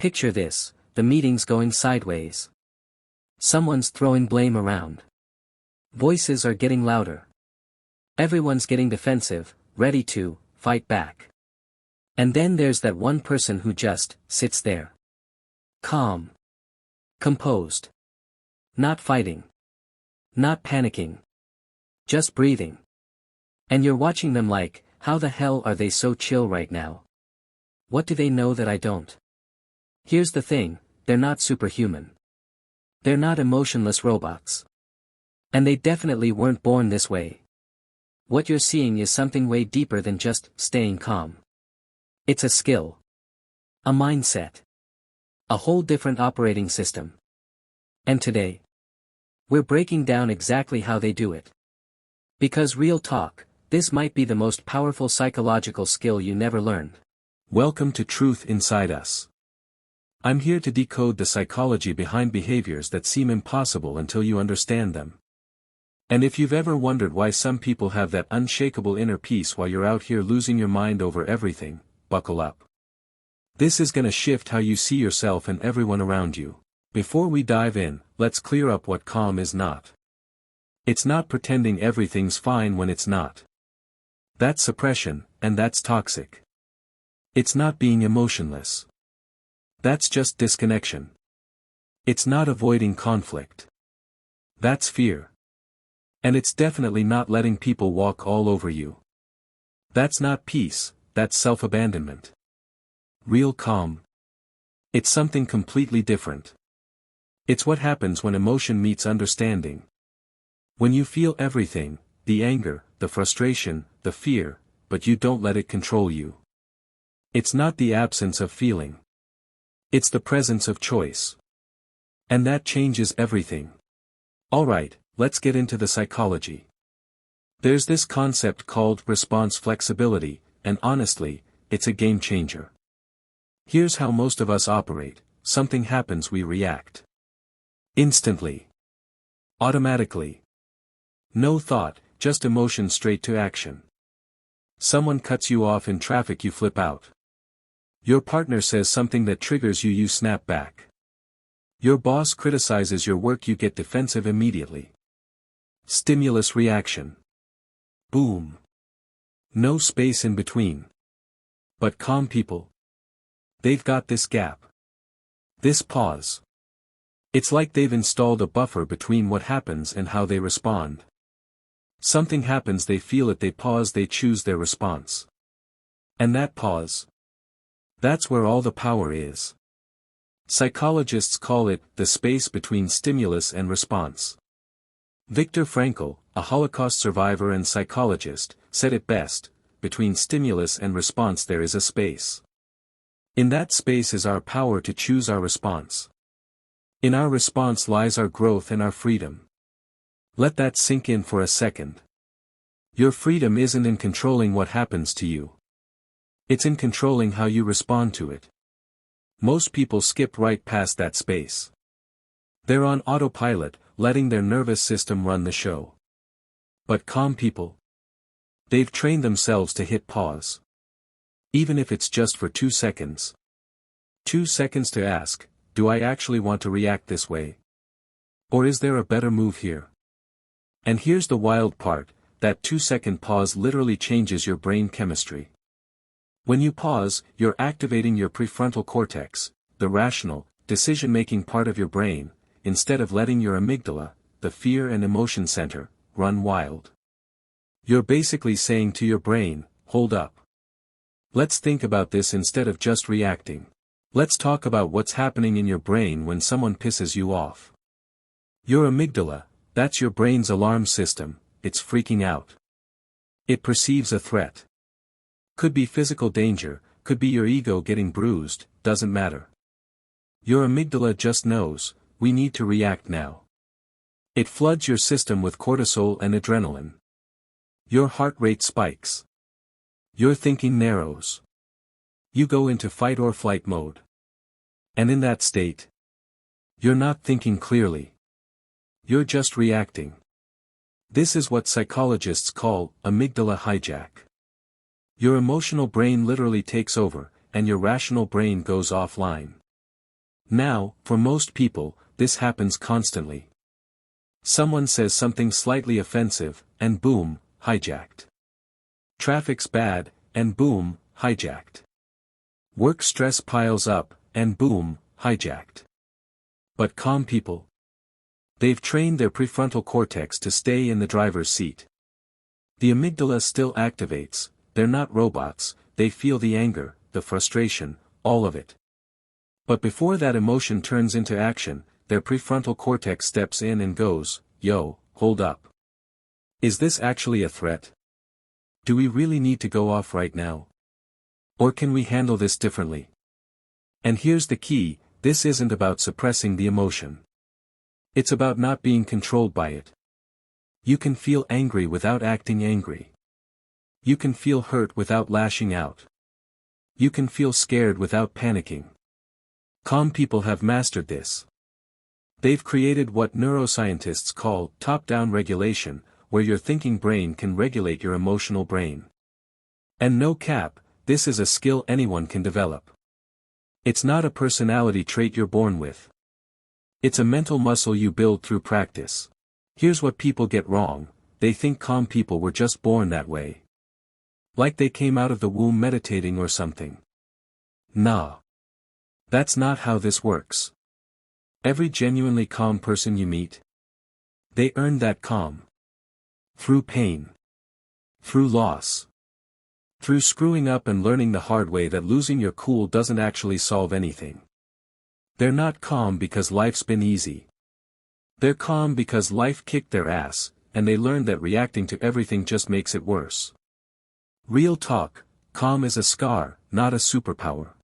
Picture this, the meeting's going sideways. Someone's throwing blame around. Voices are getting louder. Everyone's getting defensive, ready to fight back. And then there's that one person who just sits there. Calm. Composed. Not fighting. Not panicking. Just breathing. And you're watching them like, how the hell are they so chill right now? What do they know that I don't? Here's the thing, they're not superhuman. They're not emotionless robots. And they definitely weren't born this way. What you're seeing is something way deeper than just staying calm. It's a skill. A mindset. A whole different operating system. And today, we're breaking down exactly how they do it. Because real talk, this might be the most powerful psychological skill you never learned. Welcome to Truth Inside Us. I'm here to decode the psychology behind behaviors that seem impossible until you understand them. And if you've ever wondered why some people have that unshakable inner peace while you're out here losing your mind over everything, buckle up. This is gonna shift how you see yourself and everyone around you. Before we dive in, let's clear up what calm is not. It's not pretending everything's fine when it's not. That's suppression, and that's toxic. It's not being emotionless. That's just disconnection. It's not avoiding conflict. That's fear. And it's definitely not letting people walk all over you. That's not peace, that's self-abandonment. Real calm. It's something completely different. It's what happens when emotion meets understanding. When you feel everything, the anger, the frustration, the fear, but you don't let it control you. It's not the absence of feeling. It's the presence of choice. And that changes everything. Alright, let's get into the psychology. There's this concept called response flexibility, and honestly, it's a game changer. Here's how most of us operate: something happens, we react. Instantly. Automatically. No thought, just emotion straight to action. Someone cuts you off in traffic, you flip out. Your partner says something that triggers you, you snap back. Your boss criticizes your work, you get defensive immediately. Stimulus reaction. Boom. No space in between. But calm people, they've got this gap. This pause. It's like they've installed a buffer between what happens and how they respond. Something happens, they feel it, they pause, they choose their response. And that pause, that's where all the power is. Psychologists call it the space between stimulus and response. Viktor Frankl, a Holocaust survivor and psychologist, said it best: between stimulus and response there is a space. In that space is our power to choose our response. In our response lies our growth and our freedom. Let that sink in for a second. Your freedom isn't in controlling what happens to you. It's in controlling how you respond to it. Most people skip right past that space. They're on autopilot, letting their nervous system run the show. But calm people, they've trained themselves to hit pause. Even if it's just for 2 seconds. 2 seconds to ask, do I actually want to react this way? Or is there a better move here? And here's the wild part, that 2-second pause literally changes your brain chemistry. When you pause, you're activating your prefrontal cortex, the rational, decision-making part of your brain, instead of letting your amygdala, the fear and emotion center, run wild. You're basically saying to your brain, hold up. Let's think about this instead of just reacting. Let's talk about what's happening in your brain when someone pisses you off. Your amygdala, that's your brain's alarm system, it's freaking out. It perceives a threat. Could be physical danger, could be your ego getting bruised, doesn't matter. Your amygdala just knows, we need to react now. It floods your system with cortisol and adrenaline. Your heart rate spikes. Your thinking narrows. You go into fight or flight mode. And in that state, you're not thinking clearly. You're just reacting. This is what psychologists call amygdala hijack. Your emotional brain literally takes over, and your rational brain goes offline. Now, for most people, this happens constantly. Someone says something slightly offensive, and boom, hijacked. Traffic's bad, and boom, hijacked. Work stress piles up, and boom, hijacked. But calm people? They've trained their prefrontal cortex to stay in the driver's seat. The amygdala still activates, they're not robots, they feel the anger, the frustration, all of it. But before that emotion turns into action, their prefrontal cortex steps in and goes, "Yo, hold up. Is this actually a threat? Do we really need to go off right now? Or can we handle this differently?" And here's the key, this isn't about suppressing the emotion. It's about not being controlled by it. You can feel angry without acting angry. You can feel hurt without lashing out. You can feel scared without panicking. Calm people have mastered this. They've created what neuroscientists call top-down regulation, where your thinking brain can regulate your emotional brain. And no cap, this is a skill anyone can develop. It's not a personality trait you're born with. It's a mental muscle you build through practice. Here's what people get wrong, they think calm people were just born that way. Like they came out of the womb meditating or something. Nah. That's not how this works. Every genuinely calm person you meet, they earn that calm. Through pain. Through loss. Through screwing up and learning the hard way that losing your cool doesn't actually solve anything. They're not calm because life's been easy. They're calm because life kicked their ass, and they learned that reacting to everything just makes it worse. Real talk, calm is a scar, not a superpower.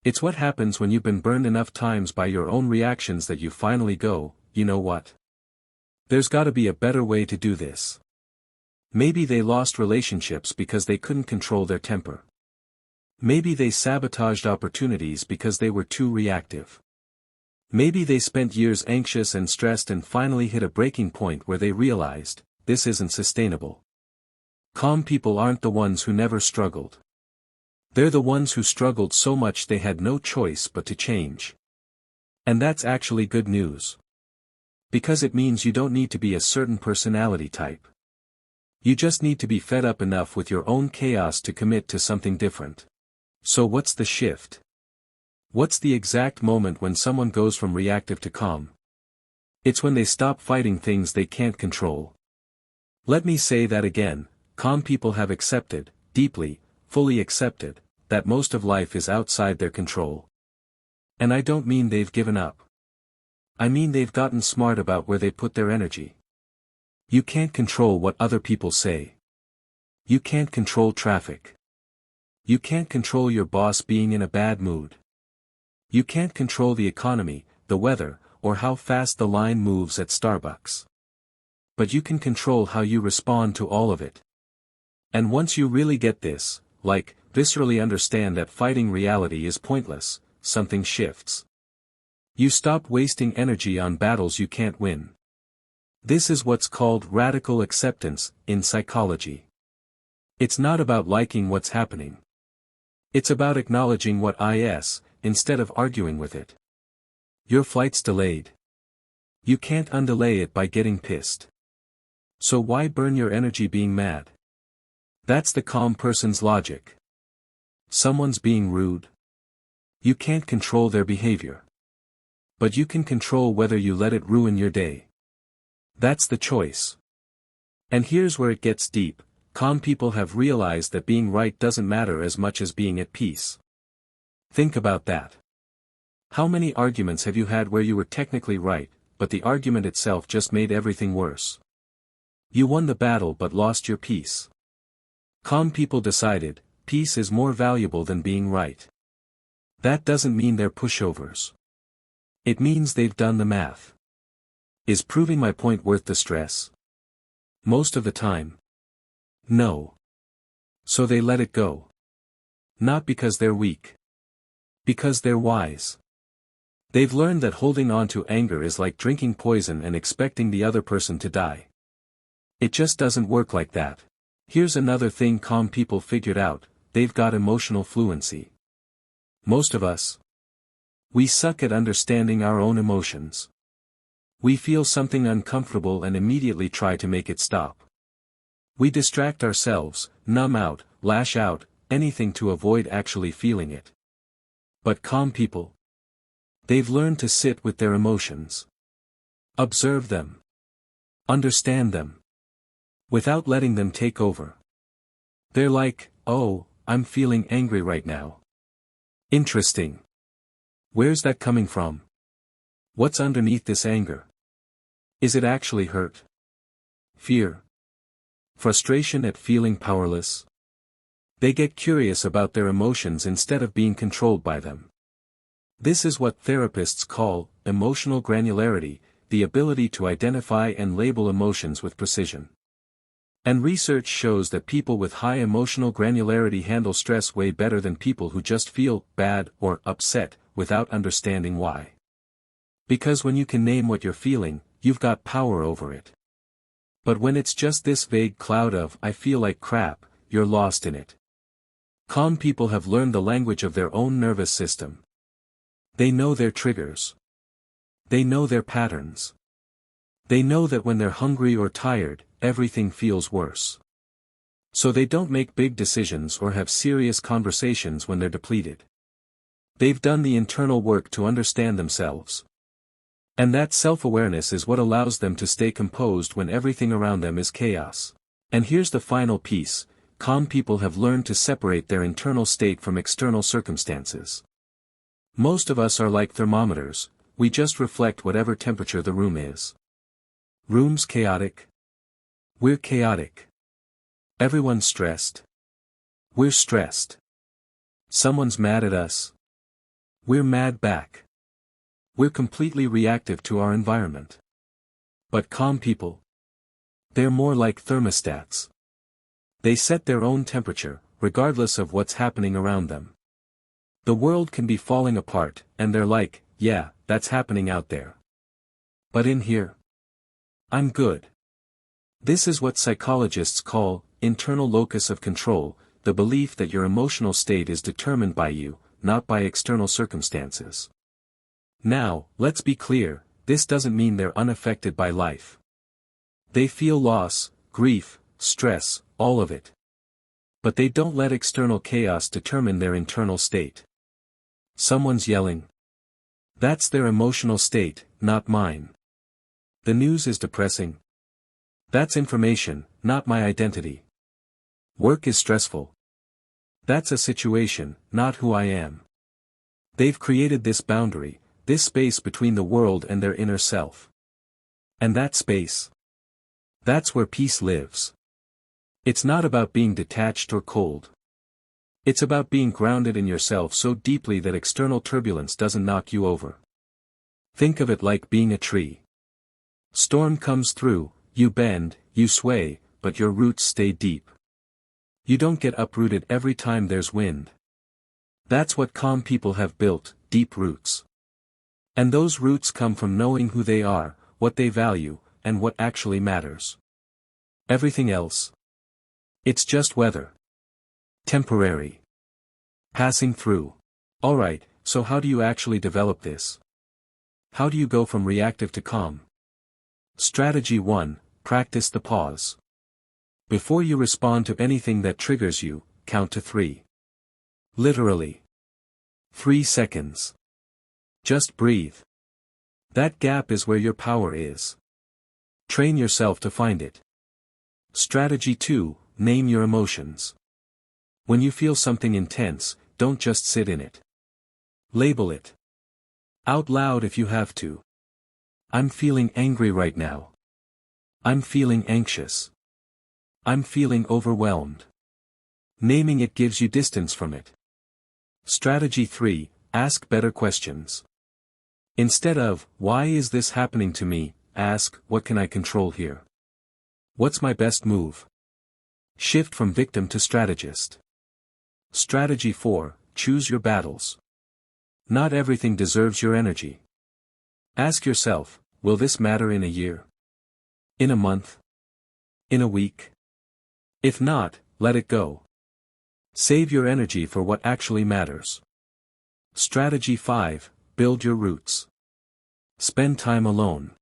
It's what happens when you've been burned enough times by your own reactions that you finally go, you know what? There's gotta be a better way to do this. Maybe they lost relationships because they couldn't control their temper. Maybe they sabotaged opportunities because they were too reactive. Maybe they spent years anxious and stressed and finally hit a breaking point where they realized, this isn't sustainable. Calm people aren't the ones who never struggled. They're the ones who struggled so much they had no choice but to change. And that's actually good news. Because it means you don't need to be a certain personality type. You just need to be fed up enough with your own chaos to commit to something different. So what's the shift? What's the exact moment when someone goes from reactive to calm? It's when they stop fighting things they can't control. Let me say that again, calm people have accepted, deeply, fully accepted, that most of life is outside their control. And I don't mean they've given up. I mean they've gotten smart about where they put their energy. You can't control what other people say. You can't control traffic. You can't control your boss being in a bad mood. You can't control the economy, the weather, or how fast the line moves at Starbucks. But you can control how you respond to all of it. And once you really get this, like, viscerally understand that fighting reality is pointless, something shifts. You stop wasting energy on battles you can't win. This is what's called radical acceptance, in psychology. It's not about liking what's happening. It's about acknowledging what is, instead of arguing with it. Your flight's delayed. You can't undelay it by getting pissed. So why burn your energy being mad? That's the calm person's logic. Someone's being rude. You can't control their behavior. But you can control whether you let it ruin your day. That's the choice. And here's where it gets deep, calm people have realized that being right doesn't matter as much as being at peace. Think about that. How many arguments have you had where you were technically right, but the argument itself just made everything worse? You won the battle but lost your peace. Calm people decided, peace is more valuable than being right. That doesn't mean they're pushovers. It means they've done the math. Is proving my point worth the stress? Most of the time. No. So they let it go. Not because they're weak. Because they're wise. They've learned that holding on to anger is like drinking poison and expecting the other person to die. It just doesn't work like that. Here's another thing calm people figured out, they've got emotional fluency. Most of us. We suck at understanding our own emotions. We feel something uncomfortable and immediately try to make it stop. We distract ourselves, numb out, lash out, anything to avoid actually feeling it. But calm people, they've learned to sit with their emotions. Observe them. Understand them. Without letting them take over. They're like, oh, I'm feeling angry right now. Interesting. Where's that coming from? What's underneath this anger? Is it actually hurt? Fear? Frustration at feeling powerless? They get curious about their emotions instead of being controlled by them. This is what therapists call emotional granularity, the ability to identify and label emotions with precision. And research shows that people with high emotional granularity handle stress way better than people who just feel bad or upset without understanding why. Because when you can name what you're feeling, you've got power over it. But when it's just this vague cloud of "I feel like crap," you're lost in it. Calm people have learned the language of their own nervous system. They know their triggers. They know their patterns. They know that when they're hungry or tired, everything feels worse. So they don't make big decisions or have serious conversations when they're depleted. They've done the internal work to understand themselves. And that self-awareness is what allows them to stay composed when everything around them is chaos. And here's the final piece: calm people have learned to separate their internal state from external circumstances. Most of us are like thermometers, we just reflect whatever temperature the room is. Room's chaotic. We're chaotic. Everyone's stressed. We're stressed. Someone's mad at us. We're mad back. We're completely reactive to our environment. But calm people, they're more like thermostats. They set their own temperature, regardless of what's happening around them. The world can be falling apart, and they're like, yeah, that's happening out there. But in here, I'm good. This is what psychologists call internal locus of control, the belief that your emotional state is determined by you, not by external circumstances. Now, let's be clear, this doesn't mean they're unaffected by life. They feel loss, grief, stress, all of it. But they don't let external chaos determine their internal state. Someone's yelling. That's their emotional state, not mine. The news is depressing. That's information, not my identity. Work is stressful. That's a situation, not who I am. They've created this boundary, this space between the world and their inner self. And that space, that's where peace lives. It's not about being detached or cold. It's about being grounded in yourself so deeply that external turbulence doesn't knock you over. Think of it like being a tree. Storm comes through, you bend, you sway, but your roots stay deep. You don't get uprooted every time there's wind. That's what calm people have built, deep roots. And those roots come from knowing who they are, what they value, and what actually matters. Everything else, it's just weather. Temporary. Passing through. Alright, so how do you actually develop this? How do you go from reactive to calm? Strategy 1, practice the pause. Before you respond to anything that triggers you, count to 3. Literally. 3 seconds. Just breathe. That gap is where your power is. Train yourself to find it. Strategy 2, name your emotions. When you feel something intense, don't just sit in it. Label it. Out loud if you have to. I'm feeling angry right now. I'm feeling anxious. I'm feeling overwhelmed. Naming it gives you distance from it. Strategy 3, ask better questions. Instead of, why is this happening to me, ask, what can I control here? What's my best move? Shift from victim to strategist. Strategy 4, choose your battles. Not everything deserves your energy. Ask yourself, will this matter in a year? In a month? In a week? If not, let it go. Save your energy for what actually matters. Strategy 5, build your roots. Spend time alone.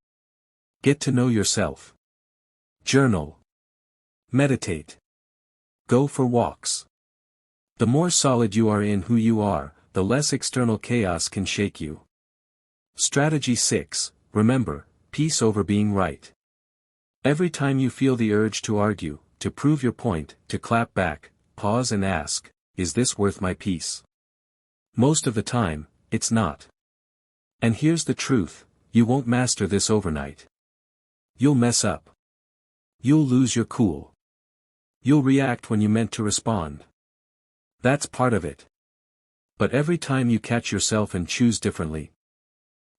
Get to know yourself. Journal. Meditate. Go for walks. The more solid you are in who you are, the less external chaos can shake you. Strategy 6, remember, peace over being right. Every time you feel the urge to argue, to prove your point, to clap back, pause and ask, is this worth my peace? Most of the time, it's not. And here's the truth, you won't master this overnight. You'll mess up. You'll lose your cool. You'll react when you meant to respond. That's part of it. But every time you catch yourself and choose differently,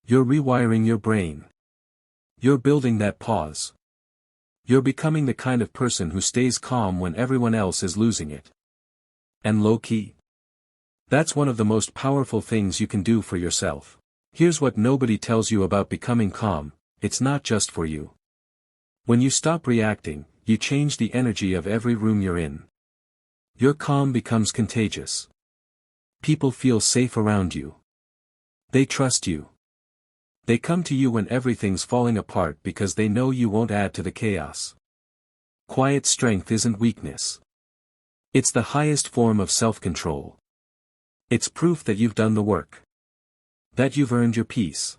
you're rewiring your brain. You're building that pause. You're becoming the kind of person who stays calm when everyone else is losing it. And low-key. That's one of the most powerful things you can do for yourself. Here's what nobody tells you about becoming calm, it's not just for you. When you stop reacting, you change the energy of every room you're in. Your calm becomes contagious. People feel safe around you. They trust you. They come to you when everything's falling apart because they know you won't add to the chaos. Quiet strength isn't weakness. It's the highest form of self-control. It's proof that you've done the work. That you've earned your peace.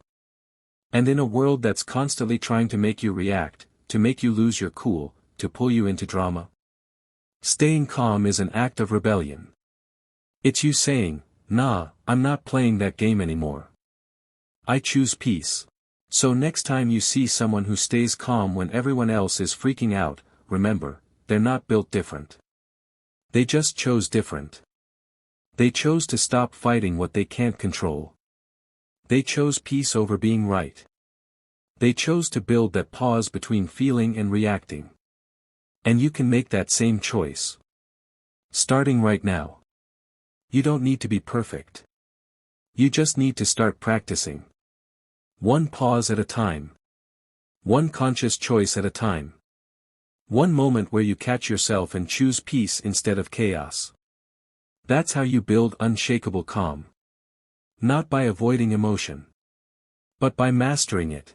And in a world that's constantly trying to make you react, to make you lose your cool, to pull you into drama, staying calm is an act of rebellion. It's you saying, nah, I'm not playing that game anymore. I choose peace. So next time you see someone who stays calm when everyone else is freaking out, remember, they're not built different. They just chose different. They chose to stop fighting what they can't control. They chose peace over being right. They chose to build that pause between feeling and reacting. And you can make that same choice. Starting right now. You don't need to be perfect. You just need to start practicing. One pause at a time. One conscious choice at a time. One moment where you catch yourself and choose peace instead of chaos. That's how you build unshakable calm. Not by avoiding emotion. But by mastering it.